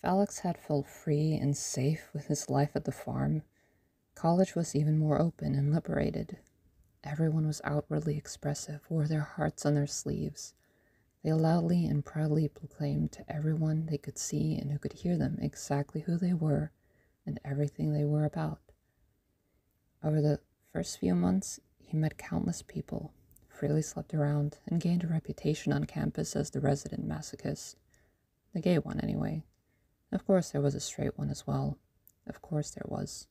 Alex had felt free and safe with his life at the farm, college was even more open and liberated. Everyone was outwardly expressive, wore their hearts on their sleeves. They loudly and proudly proclaimed to everyone they could see and who could hear them exactly who they were and everything they were about. Over the first few months, he met countless people, freely slept around, and gained a reputation on campus as the resident masochist. The gay one, anyway. Of course, there was a straight one as well. Of course, there was.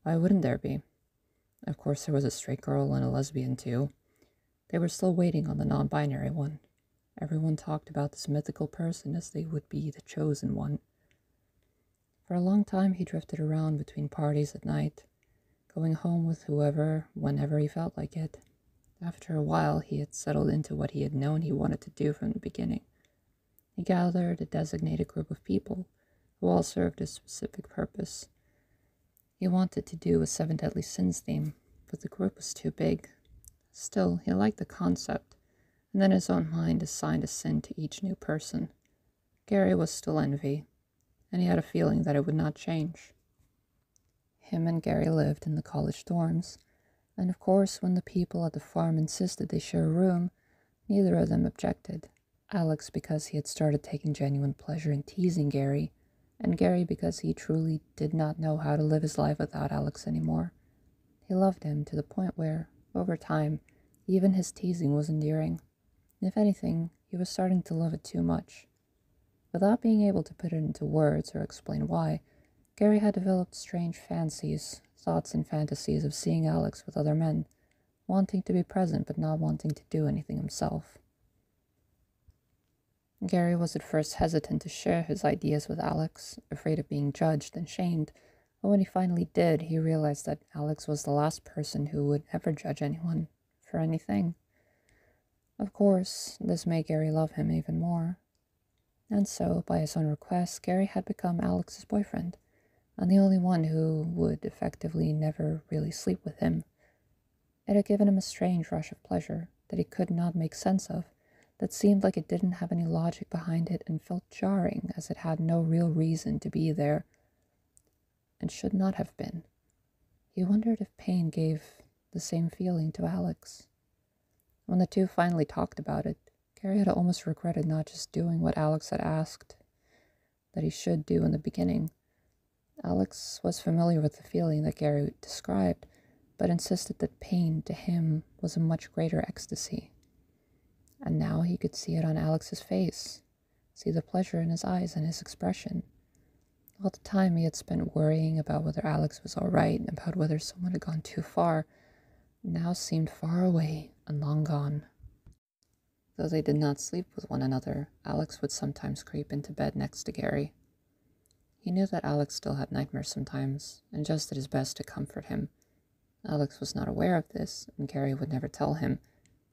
Why wouldn't there be? Of course, there was a straight girl and a lesbian, too. They were still waiting on the non binary one. Everyone talked about this mythical person as they would be the chosen one. For a long time, he drifted around between parties at night, going home with whoever, whenever he felt like it. After a while, he had settled into what he had known he wanted to do from the beginning. He gathered a designated group of people who all served a specific purpose. He wanted to do a Seven Deadly Sins theme, but the group was too big. Still, he liked the concept, and then his own mind assigned a sin to each new person. Gary was still envy, and he had a feeling that it would not change. Him and Gary lived in the college dorms, and of course, when the people at the farm insisted they share a room, neither of them objected. Alex because he had started taking genuine pleasure in teasing Gary, and Gary because he truly did not know how to live his life without Alex anymore. He loved him to the point where, over time, even his teasing was endearing. If anything, he was starting to love it too much. Without being able to put it into words or explain why, Gary had developed strange fancies, thoughts and fantasies of seeing Alex with other men, wanting to be present but not wanting to do anything himself. Gary was at first hesitant to share his ideas with Alex, afraid of being judged and shamed, but when he finally did, he realized that Alex was the last person who would ever judge anyone for anything. Of course, this made Gary love him even more. And so, by his own request, Gary had become Alex's boyfriend, and the only one who would effectively never really sleep with him. It had given him a strange rush of pleasure that he could not make sense of, that seemed like it didn't have any logic behind it and felt jarring as it had no real reason to be there, and should not have been. He wondered if pain gave the same feeling to Alex. When the two finally talked about it, Gary had almost regretted not just doing what Alex had asked that he should do in the beginning. Alex was familiar with the feeling that Gary described, but insisted that pain to him was a much greater ecstasy. And now he could see it on Alex's face, see the pleasure in his eyes and his expression. All the time he had spent worrying about whether Alex was all right, about whether someone had gone too far, now seemed far away and long gone. Though they did not sleep with one another, Alex would sometimes creep into bed next to Gary. He knew that Alex still had nightmares sometimes, and just did his best to comfort him. Alex was not aware of this, and Gary would never tell him,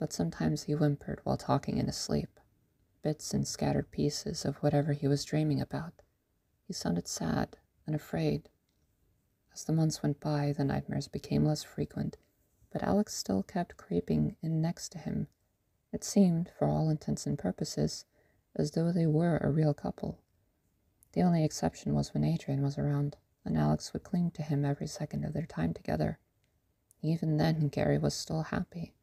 but sometimes he whimpered while talking in his sleep, bits and scattered pieces of whatever he was dreaming about. He sounded sad and afraid. As the months went by, the nightmares became less frequent, but Alex still kept creeping in next to him. It seemed, for all intents and purposes, as though they were a real couple. The only exception was when Adrian was around, and Alex would cling to him every second of their time together. Even then, Gary was still happy.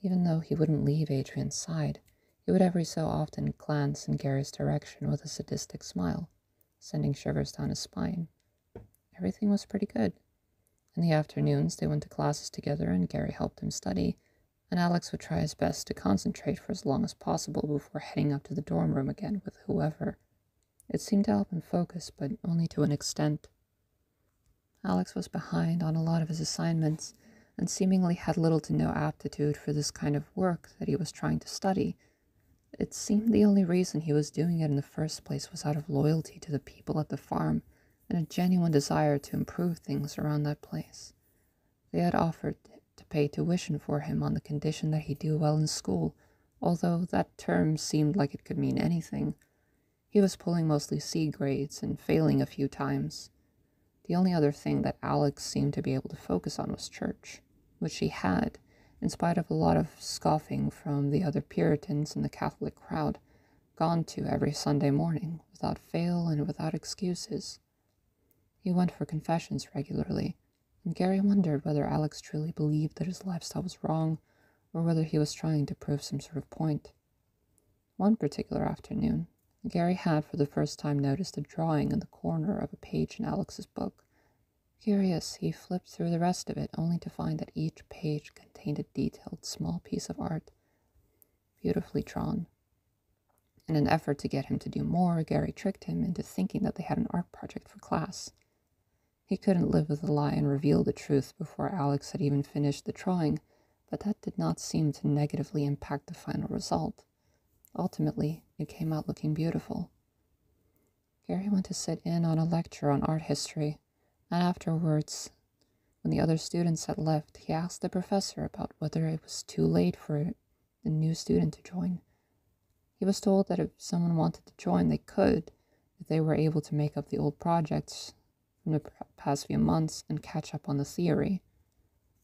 Even though he wouldn't leave Adrian's side, he would every so often glance in Gary's direction with a sadistic smile, sending shivers down his spine. Everything was pretty good. In the afternoons, they went to classes together and Gary helped him study, and Alex would try his best to concentrate for as long as possible before heading up to the dorm room again with whoever. It seemed to help him focus, but only to an extent. Alex was behind on a lot of his assignments, and seemingly had little to no aptitude for this kind of work that he was trying to study. It seemed the only reason he was doing it in the first place was out of loyalty to the people at the farm and a genuine desire to improve things around that place. They had offered to pay tuition for him on the condition that he do well in school, although that term seemed like it could mean anything. He was pulling mostly C grades and failing a few times. The only other thing that Alex seemed to be able to focus on was church, which he had, in spite of a lot of scoffing from the other Puritans in the Catholic crowd. gone to every Sunday morning, without fail and without excuses. He went for confessions regularly, and Gary wondered whether Alex truly believed that his lifestyle was wrong, or whether he was trying to prove some sort of point. One particular afternoon, Gary had for the first time noticed a drawing in the corner of a page in Alex's book. Curious, he flipped through the rest of it, only to find that each page contained a detailed small piece of art, beautifully drawn. In an effort to get him to do more, Gary tricked him into thinking that they had an art project for class. He couldn't live with the lie and reveal the truth before Alex had even finished the drawing, but that did not seem to negatively impact the final result. Ultimately, it came out looking beautiful. Gary went to sit in on a lecture on art history, and afterwards, when the other students had left, he asked the professor about whether it was too late for the new student to join. He was told that if someone wanted to join, they could, if they were able to make up the old projects from the past few months and catch up on the theory.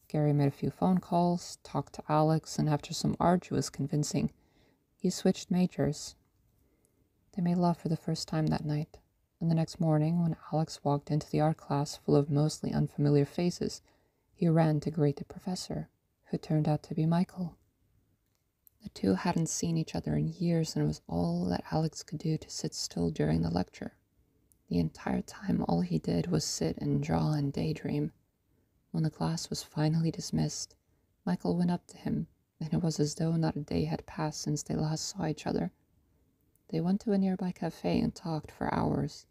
Gary made a few phone calls, talked to Alex, and after some arduous convincing, he switched majors. They made love for the first time that night, and the next morning, when Alex walked into the art class full of mostly unfamiliar faces, he ran to greet the professor, who turned out to be Michael. The two hadn't seen each other in years, and it was all that Alex could do to sit still during the lecture. The entire time, all he did was sit and draw and daydream. When the class was finally dismissed, Michael went up to him, and it was as though not a day had passed since they last saw each other. They went to a nearby cafe and talked for hours,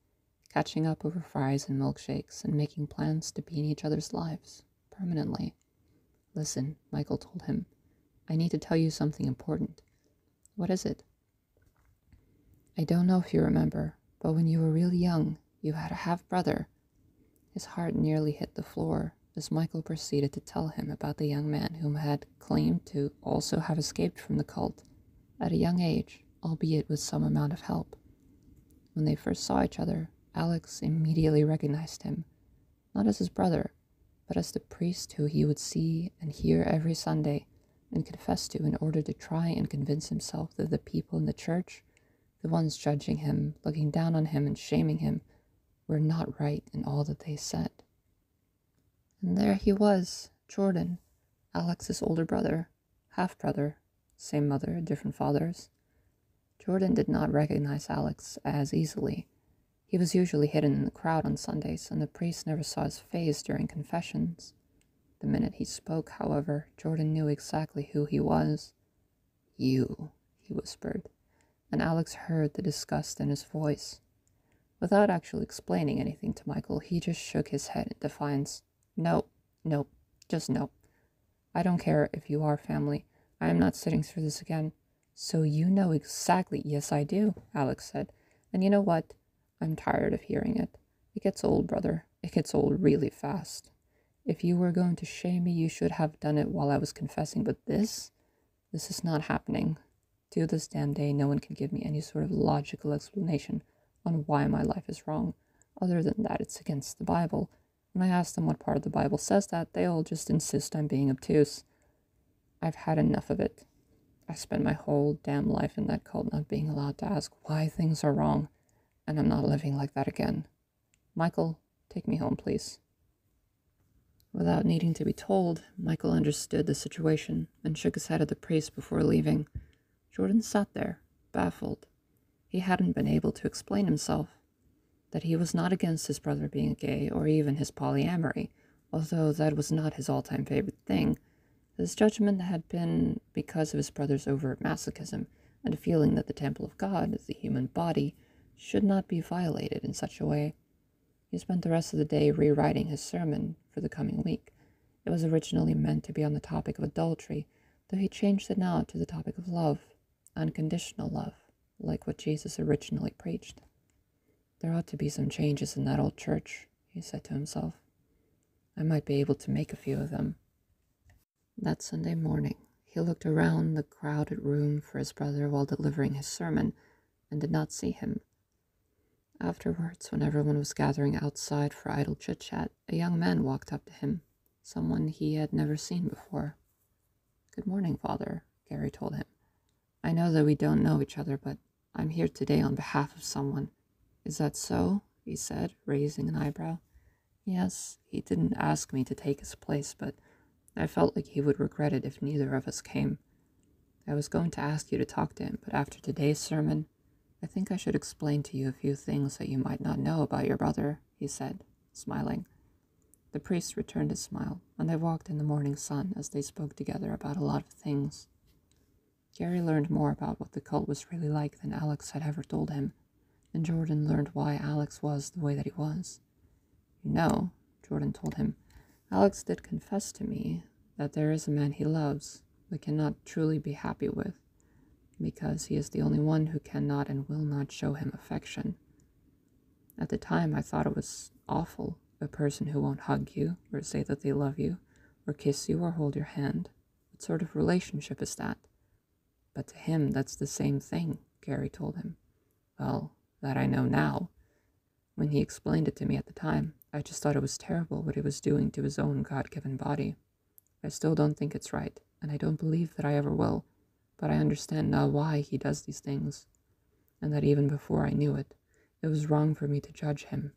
catching up over fries and milkshakes and making plans to be in each other's lives, permanently. "Listen," Michael told him. "I need to tell you something important." "What is it?" "I don't know if you remember, but when you were really young, you had a half-brother." His heart nearly hit the floor as Michael proceeded to tell him about the young man whom had claimed to also have escaped from the cult at a young age, albeit with some amount of help. When they first saw each other, Alex immediately recognized him, not as his brother, but as the priest who he would see and hear every Sunday and confess to in order to try and convince himself that the people in the church, the ones judging him, looking down on him and shaming him, were not right in all that they said. And there he was, Jordan, Alex's older brother, half-brother, same mother, different fathers. Jordan did not recognize Alex as easily. He was usually hidden in the crowd on Sundays, and the priest never saw his face during confessions. The minute he spoke, however, Jordan knew exactly who he was. "You," he whispered, and Alex heard the disgust in his voice. Without actually explaining anything to Michael, he just shook his head in defiance. "Nope, nope, just nope. I don't care if you are family. I am not sitting through this again." "So you know exactly—" "Yes, I do," Alex said. "And you know what? I'm tired of hearing it. It gets old, brother. It gets old really fast. If you were going to shame me, you should have done it while I was confessing, but this is not happening. To this damn day, no one can give me any sort of logical explanation on why my life is wrong, other than that it's against the Bible. When I ask them what part of the Bible says that, they all just insist on being obtuse. I've had enough of it. I spent my whole damn life in that cult not being allowed to ask why things are wrong, and I'm not living like that again. Michael, take me home, please." Without needing to be told, Michael understood the situation and shook his head at the priest before leaving. Jordan sat there, baffled. He hadn't been able to explain himself. That he was not against his brother being gay or even his polyamory, although that was not his all-time favorite thing. His judgment had been because of his brother's overt masochism and a feeling that the temple of God, the human body, should not be violated in such a way. He spent the rest of the day rewriting his sermon for the coming week. It was originally meant to be on the topic of adultery, though he changed it now to the topic of love, unconditional love, like what Jesus originally preached. "There ought to be some changes in that old church," he said to himself. "I might be able to make a few of them." That Sunday morning, he looked around the crowded room for his brother while delivering his sermon, and did not see him. Afterwards, when everyone was gathering outside for idle chit-chat, a young man walked up to him, someone he had never seen before. "Good morning, Father," Gary told him. "I know that we don't know each other, but I'm here today on behalf of someone. Is that so? He said, raising an eyebrow. Yes, he didn't ask me to take his place, but I felt like he would regret it if neither of us came. I was going to ask you to talk to him, but after today's sermon, I think I should explain to you a few things that you might not know about your brother, he said, smiling. The priest returned his smile, and they walked in the morning sun as they spoke together about a lot of things. Gary learned more about what the cult was really like than Alex had ever told him, and Jordan learned why Alex was the way that he was. You know, Jordan told him, Alex did confess to me that there is a man he loves, but cannot truly be happy with, because he is the only one who cannot and will not show him affection. At the time, I thought it was awful, a person who won't hug you, or say that they love you, or kiss you, or hold your hand. What sort of relationship is that? But to him, that's the same thing, Gary told him. Well, that I know now. When he explained it to me at the time, I just thought it was terrible what he was doing to his own God-given body. I still don't think it's right, and I don't believe that I ever will, but I understand now why he does these things, and that even before I knew it, it was wrong for me to judge him.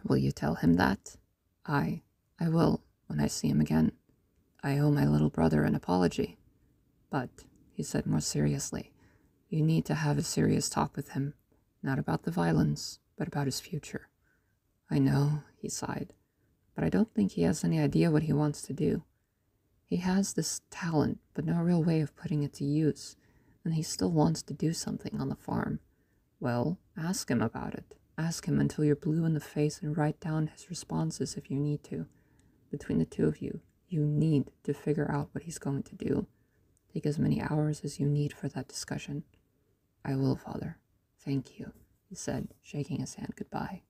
Will you tell him that? I will, when I see him again. I owe my little brother an apology. But, he said more seriously, you need to have a serious talk with him, not about the violence, but about his future. I know, he sighed, but I don't think he has any idea what he wants to do. He has this talent, but no real way of putting it to use, and he still wants to do something on the farm. Well, ask him about it. Ask him until you're blue in the face and write down his responses if you need to. Between the two of you, you need to figure out what he's going to do. Take as many hours as you need for that discussion. I will, Father. Thank you, he said, shaking his hand goodbye.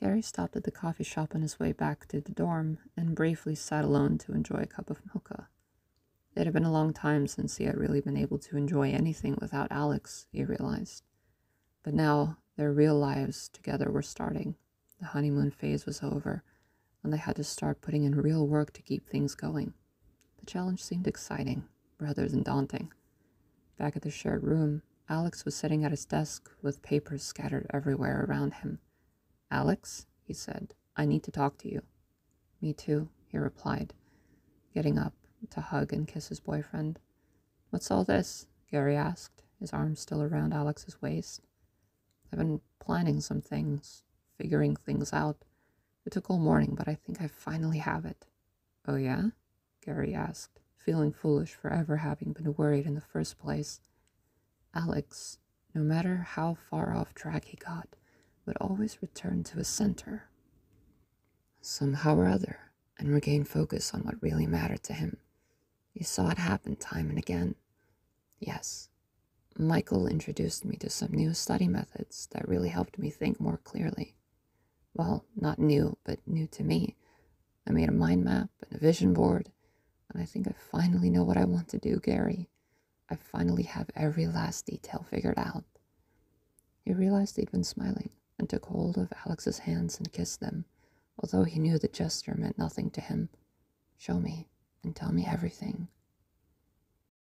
Gary stopped at the coffee shop on his way back to the dorm and briefly sat alone to enjoy a cup of mocha. It had been a long time since he had really been able to enjoy anything without Alex, he realized. But now their real lives together were starting. The honeymoon phase was over, and they had to start putting in real work to keep things going. The challenge seemed exciting, rather than daunting. Back at the shared room, Alex was sitting at his desk with papers scattered everywhere around him. Alex, he said, I need to talk to you. Me too, he replied, getting up to hug and kiss his boyfriend. What's all this? Gary asked, his arm still around Alex's waist. I've been planning some things, figuring things out. It took all morning, but I think I finally have it. Oh yeah? Gary asked, feeling foolish for ever having been worried in the first place. Alex, no matter how far off track he got, would always return to his center, somehow or other, and regain focus on what really mattered to him. He saw it happen time and again. Yes, Michael introduced me to some new study methods that really helped me think more clearly. Well, not new, but new to me. I made a mind map and a vision board, and I think I finally know what I want to do, Gary. I finally have every last detail figured out. He realized he'd been smiling, and took hold of Alex's hands and kissed them, although he knew the gesture meant nothing to him. Show me, and tell me everything,